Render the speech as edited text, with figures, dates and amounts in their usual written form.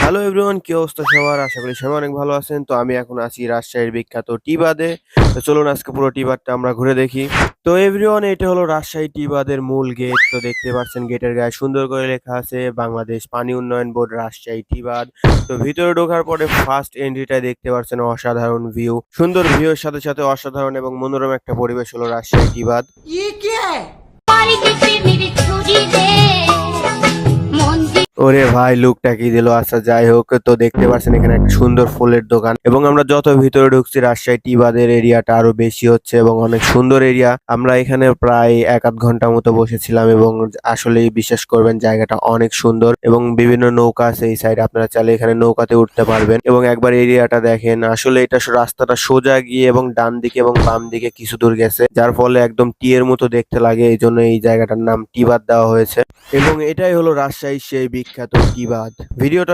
Hello everyone, কি অবস্থা সবার? আশা করি সবাই অনেক ভালো আছেন। তো আমি এখন আছি রাজশাহীর বিখ্যাত টি বাঁধে। তো চলুন আজকে পুরো টি বাঁধটা আমরা ঘুরে দেখি। তো এভরিওয়ান, এটা হলো রাজশাহী টি বাঁধের মূল গেট। তো দেখতে পাচ্ছেন গেটের গায়ে সুন্দর করে লেখা আছে বাংলাদেশ পানি উন্নয়ন বোর্ড রাজশাহী টি বাঁধ। তো ভিতরে ঢোকার পরে ফার্স্ট এন্ট্রিটায় দেখতে পাচ্ছেন অসাধারণ ভিউ। সুন্দর ভিউর সাথে সাথে অসাধারণ এবং মনোরম একটা পরিবেশ হলো রাজশাহী টি বাঁধ। ওরে ভাই, লুকটা কি দিল! আচ্ছা যাই হোক, তো দেখতে পাচ্ছেন এখানে একটা সুন্দর ফুলের দোকান এবং আমরা যত ভিতরে ঢুকছি রাজশাহী টি বাঁধের এরিয়াটা আরো বেশি হচ্ছে এবং অনেক সুন্দর এরিয়া। আমরা এখানে প্রায় 1-8 ঘন্টা মতো বসেছিলাম এবং আসলেই বিশ্বাস করবেন জায়গাটা অনেক সুন্দর এবং বিভিন্ন নৌকা আছে এই সাইডে, আপনারা চাইলে এখানে নৌকাতে উঠতে পারবেন এবং একবার এরিয়াটা দেখেন। আসলে এটা রাস্তাটা সোজা গিয়ে এবং ডান দিকে এবং বাম দিকে কিছু দূর গেছে, যার ফলে একদম টি এর মতো দেখতে লাগে, এই জন্য এই জায়গাটার নাম টি বাঁধ দেওয়া হয়েছে এবং এটাই হলো রাজশাহীর সেই বিখ্যাত টি বাঁধ। ভিডিওটা